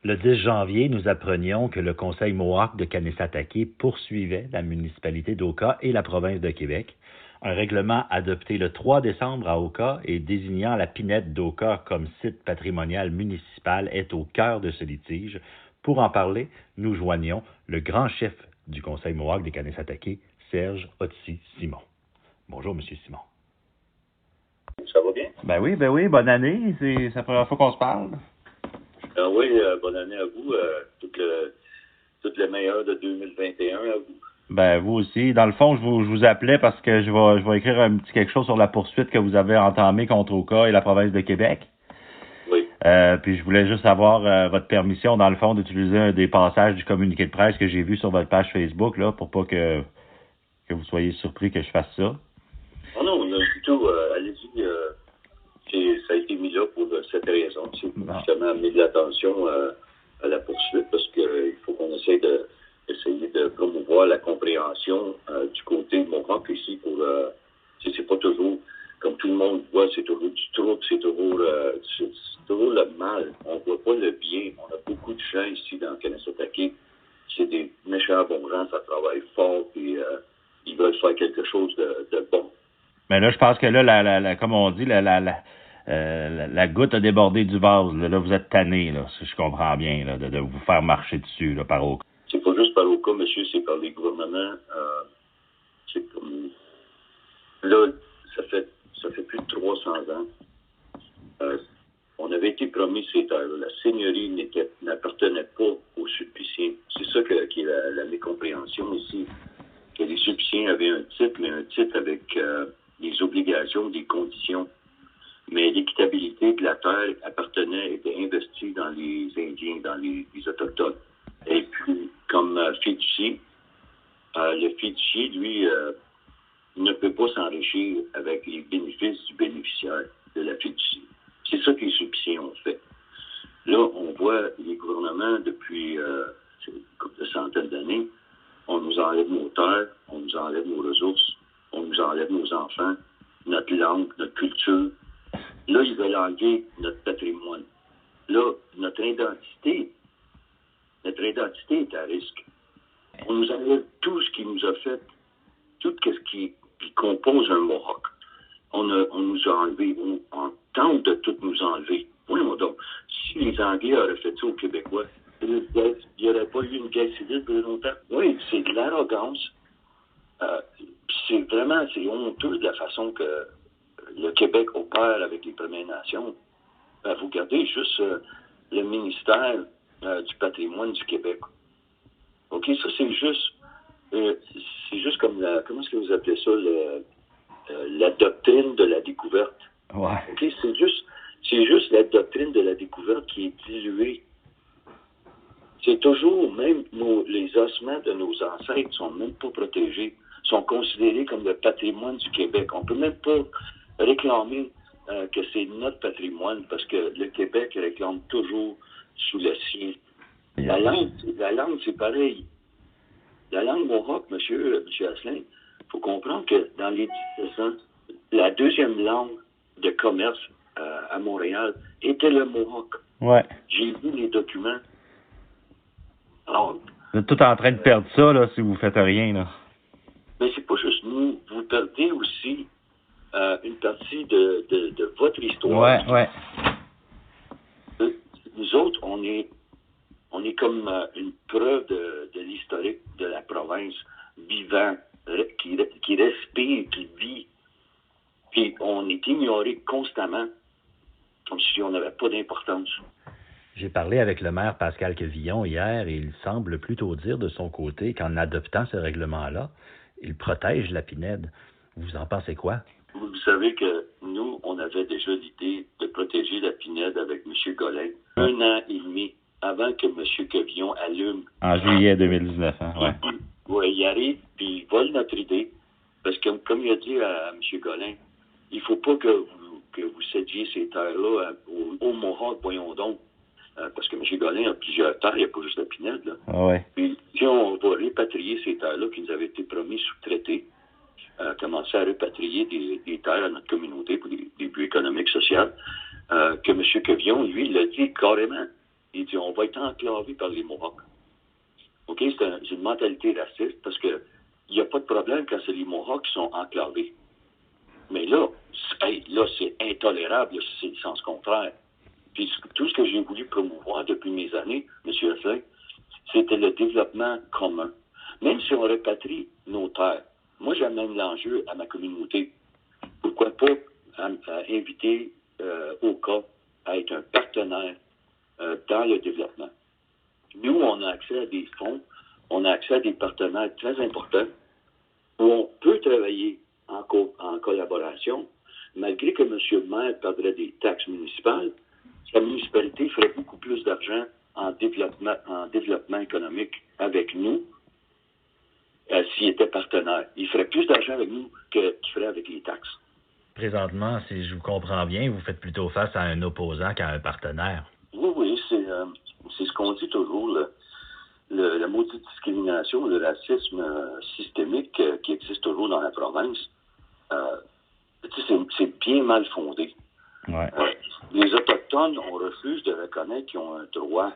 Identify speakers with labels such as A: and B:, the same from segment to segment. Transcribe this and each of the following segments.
A: Le 10 janvier, nous apprenions que le Conseil Mohawk de Kanesatake poursuivait la municipalité d'Oka et la province de Québec. Un règlement adopté le 3 décembre à Oka et désignant la pinède d'Oka comme site patrimonial municipal est au cœur de ce litige. Pour en parler, nous joignons le grand chef du Conseil Mohawk de Kanesatake, Serge Otsi-Simon. Bonjour, M. Simon.
B: Ça va bien?
A: Ben oui, bonne année. C'est la première fois qu'on se parle.
B: Oui, bonne année à vous. Tout le meilleur de 2021 à vous.
A: Ben, vous aussi. Dans le fond, je vous appelais parce que je vais écrire un petit quelque chose sur la poursuite que vous avez entamée contre Oka et la province de Québec.
B: Oui.
A: Puis je voulais juste avoir votre permission, dans le fond, d'utiliser un des passages du communiqué de presse que j'ai vu sur votre page Facebook, là, pour pas que vous soyez surpris que je fasse ça.
B: Oh non, plutôt, allez-y, ça a été mis là pour cette raison. C'est justement amener de l'attention à la poursuite parce qu'il faut qu'on essaye de promouvoir la compréhension du côté de Mohawk ici pour c'est pas toujours comme tout le monde voit, c'est toujours du trouble, c'est toujours le mal. On voit pas le bien. On a beaucoup de gens ici dans Kanesatake. C'est des méchants bons gens, ça travaille fort et ils veulent faire quelque chose de bon.
A: Mais là, je pense que là, comme on dit, la goutte a débordé du vase. Là, vous êtes tanné, là, si je comprends bien, là, de vous faire marcher dessus là, par Oka.
B: C'est pas juste par Oka, monsieur, c'est par les gouvernements. C'est comme là, ça fait plus de 300 ans. On avait été promis ces terres. La seigneurie n'appartenait pas aux Sulpiciens. C'est ça qui est la mécompréhension ici. Que les Sulpiciens avaient un titre, mais un titre avec des obligations, des conditions. Mais l'équitabilité de la terre était investie dans les Indiens, dans les Autochtones. Et puis, comme fiduciaire, le fiduciaire, lui, ne peut pas s'enrichir avec les bénéfices du bénéficiaire de la fiducie. C'est ça que les Sulpiciens ont fait. Là, on voit les gouvernements depuis une couple de centaines d'années, on nous enlève nos terres, on nous enlève nos ressources, on nous enlève nos enfants, notre langue, notre culture. Là, ils veulent enlever notre patrimoine. Là, notre identité est à risque. On nous enlève tout ce qui nous a fait, tout ce qui compose un Mohawk. On nous a enlevé, on tente de tout nous enlever. Voyons donc, si les Anglais auraient fait ça aux Québécois, il n'y aurait pas eu une guerre civile pour longtemps. Oui, c'est de l'arrogance. C'est honteux de la façon que le Québec opère avec les Premières Nations. Vous regardez juste le ministère du patrimoine du Québec. OK, ça c'est juste comme comment est-ce que vous appelez ça, la doctrine de la découverte.
A: Ouais.
B: OK, c'est juste la doctrine de la découverte qui est diluée. C'est toujours, même les ossements de nos ancêtres sont même pas protégés, sont considérés comme le patrimoine du Québec. On peut même pas réclamer que c'est notre patrimoine parce que le Québec réclame toujours sous le sien. La langue, c'est pareil. La langue Mohawk, monsieur Asselin, il faut comprendre que dans les 1700, la deuxième langue de commerce à Montréal était le Mohawk.
A: Ouais.
B: J'ai vu les documents. Alors,
A: vous êtes tout en train de perdre ça, là, si vous faites rien, là.
B: Mais c'est pas juste nous. Vous perdez aussi une partie de votre histoire.
A: Ouais.
B: Nous autres, on est comme une preuve de l'historique de la province vivant, qui respire, qui vit. Puis on est ignoré constamment, comme si on n'avait pas d'importance.
A: J'ai parlé avec le maire Pascal Quevillon hier et il semble plutôt dire de son côté qu'en adoptant ce règlement-là, il protège la pinède. Vous en pensez quoi?
B: Vous savez que nous, on avait déjà l'idée de protéger la pinède avec M. Golin 1 an et demi avant que M. Quevillon allume.
A: En juillet 2019, hein? Ouais.
B: Oui, il arrive, puis il vole notre idée. Parce que, comme il a dit à M. Golin, il ne faut pas que vous cédiez ces terres-là au Mohawk, voyons donc. Parce que M. Golin a plusieurs terres, il n'y a pas juste la pinède, là.
A: Ouais.
B: Puis, si on va répatrier ces terres-là qui nous avaient été promis sous traité, commencer à répatrier des terres à notre communauté pour des buts économiques, sociaux, que M. Quevillon, lui, il l'a dit carrément. Il dit, on va être enclavé par les Mohawks. OK? C'est une mentalité raciste parce que il n'y a pas de problème quand c'est les Mohawks qui sont enclavés. Mais là, c'est intolérable, c'est le sens contraire. Puis tout ce que j'ai voulu promouvoir depuis mes années, M. Asselin, c'était le développement commun. Même si on repatrie nos terres, moi j'amène l'enjeu à ma communauté. Pourquoi pas inviter OCA à être un partenaire dans le développement. Nous, on a accès à des fonds, on a accès à des partenaires très importants où on peut travailler en collaboration, malgré que M. le maire perdrait des taxes municipales, sa municipalité ferait beaucoup plus d'argent en développement économique avec nous s'il était partenaire. Il ferait plus d'argent avec nous qu'il ferait avec les taxes.
A: Présentement, si je vous comprends bien, vous faites plutôt face à un opposant qu'à un partenaire.
B: Oui, c'est ce qu'on dit toujours, la maudite discrimination, le racisme systémique qui existe toujours dans la province. C'est bien mal fondé.
A: Ouais.
B: Les Autochtones, on refuse de reconnaître qu'ils ont un droit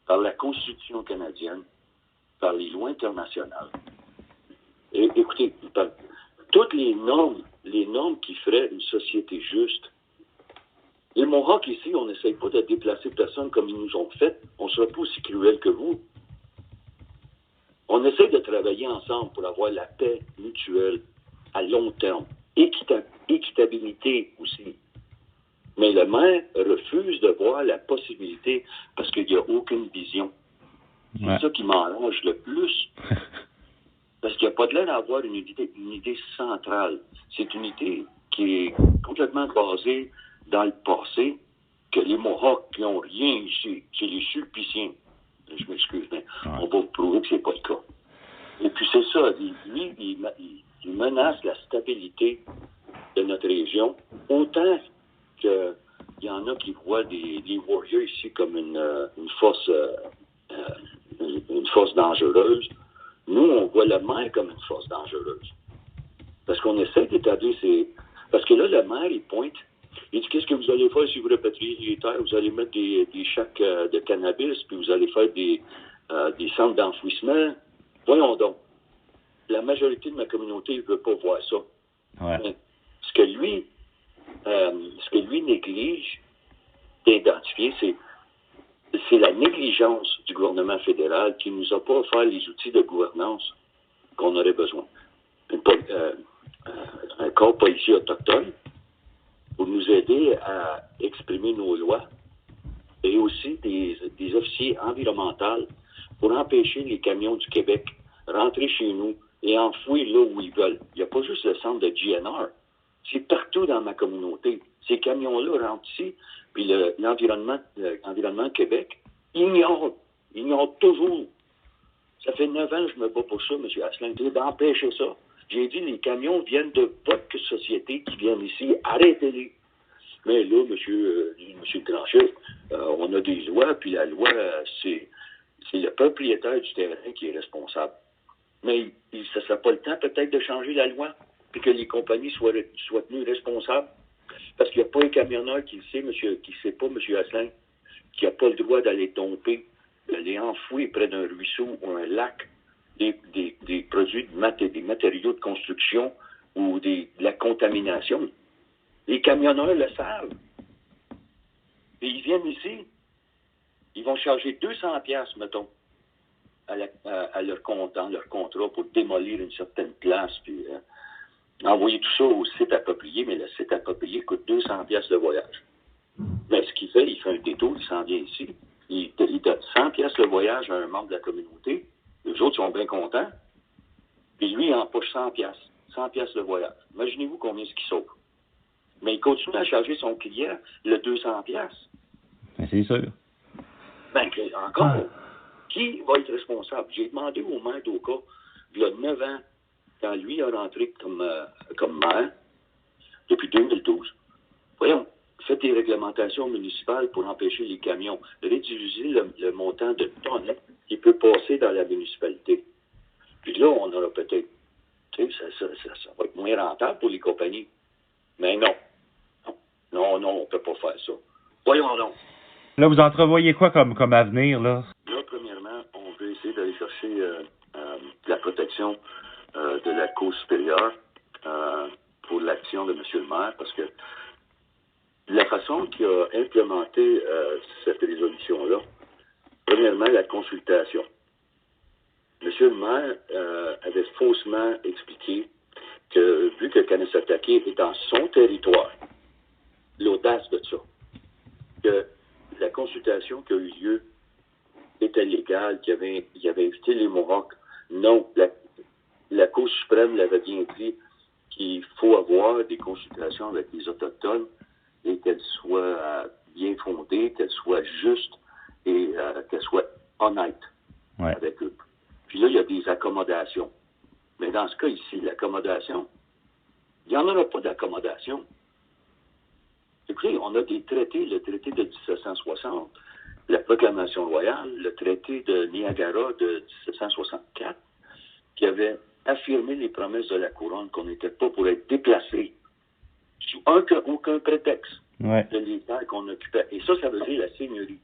B: par la Constitution canadienne, par les lois internationales. Et écoutez, par toutes les normes qui feraient une société juste. Les Mohawks ici, on n'essaye pas de déplacer personne comme ils nous ont fait. On ne sera pas aussi cruel que vous. On essaie de travailler ensemble pour avoir la paix mutuelle à long terme. Équitabilité aussi. Mais le maire refuse de voir la possibilité parce qu'il n'y a aucune vision. C'est ça qui m'enrage le plus. Parce qu'il n'y a pas de l'air d'avoir une idée centrale. C'est une idée qui est complètement basée dans le passé, que les Mohawks qui n'ont rien ici, c'est les Sulpiciens. Je m'excuse, mais on va vous prouver que c'est pas le cas. Et puis c'est ça, lui, il menace la stabilité de notre région, autant qu'il y en a qui voient les Warriors ici comme une force dangereuse. Nous, on voit le maire comme une force dangereuse. Parce qu'on essaie d'établir Parce que là, le maire, il pointe. Il dit, qu'est-ce que vous allez faire si vous répatriez les terres? Vous allez mettre des chacs de cannabis, puis vous allez faire des centres d'enfouissement. Voyons donc. La majorité de ma communauté ne veut pas voir ça.
A: Ouais.
B: Ce que lui néglige d'identifier, c'est la négligence du gouvernement fédéral qui ne nous a pas offert les outils de gouvernance qu'on aurait besoin. Un corps policier autochtone pour nous aider à exprimer nos lois et aussi des officiers environnementaux pour empêcher les camions du Québec rentrer chez nous et enfouir là où ils veulent. Il n'y a pas juste le centre de GNR. C'est partout dans ma communauté. Ces camions-là rentrent ici, puis l'environnement Québec ignore toujours. Ça fait 9 ans que je me bats pour ça, M. Asselin, d'empêcher ça. J'ai dit, les camions viennent de votre société qui viennent ici, arrêtez-les. Mais là, M. Tranchet, on a des lois, puis la loi, c'est le propriétaire du terrain qui est responsable. Mais ça ne serait pas le temps peut-être de changer la loi, puis que les compagnies soient tenues responsables. Parce qu'il n'y a pas un camionneur qui ne sait pas, M. Asselin, qui n'a pas le droit d'aller domper, d'aller enfouir près d'un ruisseau ou un lac des produits, des matériaux de construction ou de la contamination. Les camionneurs le savent. Et ils viennent ici, ils vont charger 200$, mettons, à leur contrat pour démolir une certaine place, puis envoyer tout ça au site approprié, mais le site approprié coûte 200$ le voyage. Mais ce qu'il fait, il fait un détour, il s'en vient ici, il donne 100$ le voyage à un membre de la communauté, les autres sont bien contents, puis lui, il empoche 100$. 100$ le voyage. Imaginez-vous combien c'est qu'il sauve. Mais il continue à charger son client le 200$.
A: Ben, c'est sûr.
B: Ben, encore, qui va être responsable? J'ai demandé au maire d'Oka, il y a 9 ans, quand lui a rentré comme maire, depuis 2012, voyons, faites des réglementations municipales pour empêcher les camions, réduisez le montant de tonnes qui peut passer dans la municipalité. Puis là, on aura peut-être, tu sais, ça va être moins rentable pour les compagnies. Mais non, on ne peut pas faire ça. Voyons donc.
A: Là, vous entrevoyez quoi comme avenir, là?
B: Là, premièrement, on veut essayer d'aller chercher la protection de la Cour supérieure pour l'action de M. le maire, parce que la façon qu'il a implémenté cette résolution-là, premièrement, la consultation. M. le maire avait faussement expliqué que, vu que Kanesatake est dans son territoire, l'audace de ça, que la consultation qui a eu lieu était légale, qu'il avait invité les Mohawks. Non, la Cour suprême l'avait bien dit qu'il faut avoir des consultations avec les Autochtones et qu'elles soient bien fondées, qu'elles soient justes et qu'elles soient honnêtes avec eux. Puis là, il y a des accommodations. Mais dans ce cas ici, l'accommodation, il n'y en aura pas d'accommodation. Écoutez, on a des traités, le traité de 1760, la proclamation royale, le traité de Niagara de 1764, qui avait affirmé les promesses de la couronne qu'on n'était pas pour être déplacés sous aucun prétexte de les terres qu'on occupait. Et ça veut dire la seigneurie.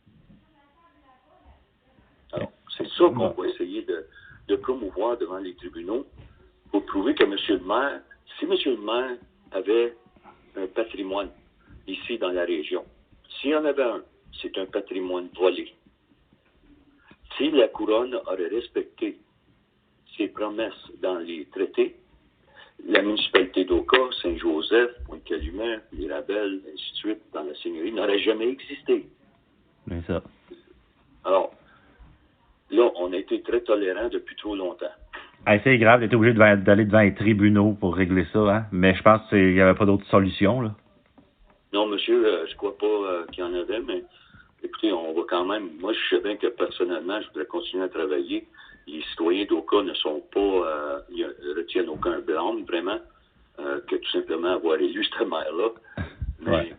B: Alors, c'est ça qu'on va essayer de promouvoir devant les tribunaux pour prouver que M. le maire, si M. le maire avait un patrimoine ici dans la région, s'il y en avait un, c'est un patrimoine volé. Si la couronne aurait respecté ses promesses dans les traités, la municipalité d'Oka, Saint-Joseph, Pointe-Calumet, les Rabelles, ainsi de suite, dans la seigneurie, n'aurait jamais existé.
A: C'est ça.
B: Alors, là, on a été très tolérants depuis trop longtemps.
A: C'est grave d'être obligé d'aller devant les tribunaux pour régler ça, hein? Mais je pense qu'il n'y avait pas d'autre solution, là.
B: Non, monsieur, je crois pas qu'il y en avait, mais écoutez, on va quand même... Moi, je sais bien que personnellement, je voudrais continuer à travailler. Les citoyens d'Oka ne sont pas... ne retiennent aucun blâme, vraiment, que tout simplement avoir élu cette maire-là. Mais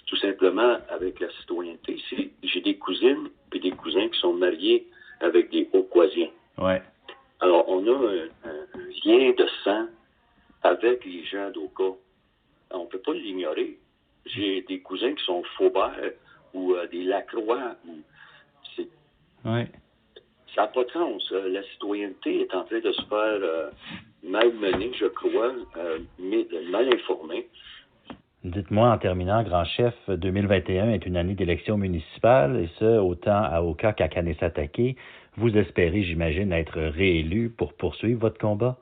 B: tout simplement, avec la citoyenneté, j'ai des cousines et des cousins qui sont mariés avec des Okwasiens.
A: Ouais.
B: Alors, on a un lien de sang avec les gens d'Oka. On ne peut pas l'ignorer. J'ai des cousins qui sont Faubert ou des Lacroix. Ça n'a pas de sens. La citoyenneté est en train de se faire malmenée, je crois, mal informée.
A: Dites-moi, en terminant, grand chef, 2021 est une année d'élection municipale, et ce, autant à Oka qu'à Kanesatake. Vous espérez, j'imagine, être réélu pour poursuivre votre combat?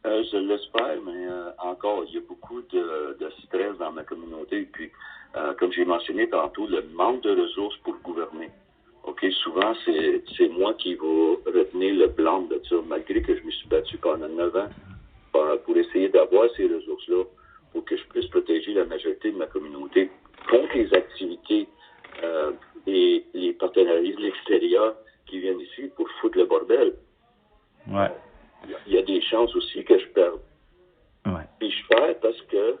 B: Je l'espère, mais encore, il y a beaucoup de stress dans ma communauté. Et puis, comme j'ai mentionné tantôt, le manque de ressources pour gouverner. OK, souvent, c'est moi qui vais retenir le blanc de ça, malgré que je me suis battu pendant 9 ans pour essayer d'avoir ces ressources-là, pour que je puisse protéger la majorité de ma communauté contre les activités et les partenariats de l'extérieur qui viennent ici pour foutre le bordel.
A: Ouais.
B: Il y a des chances aussi que je perde.
A: Ouais.
B: Puis je perds parce que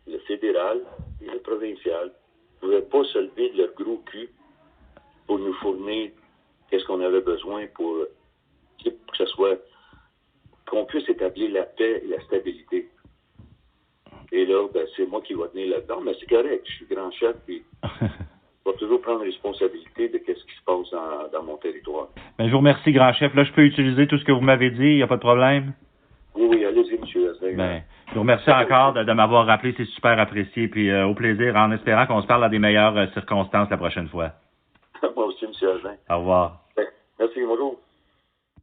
B: le fédéral et le provincial ne pouvaient pas se lever de leur gros cul pour nous fournir qu'est-ce qu'on avait besoin pour que ce soit, qu'on puisse établir la paix et la stabilité. Et là, ben, c'est moi qui vais tenir là-dedans, mais c'est correct, je suis grand chef, puis je vais toujours prendre responsabilité de ce qui se passe dans mon territoire.
A: Ben, je vous remercie, grand chef. Là, je peux utiliser tout ce que vous m'avez dit, il n'y a pas de problème?
B: Oui, allez-y, M. Lazare.
A: Ben, je vous remercie encore de m'avoir rappelé, c'est super apprécié, puis au plaisir, en espérant qu'on se parle à des meilleures circonstances la prochaine fois.
B: Moi aussi, M. Lazare.
A: Au revoir.
B: Merci, bonjour.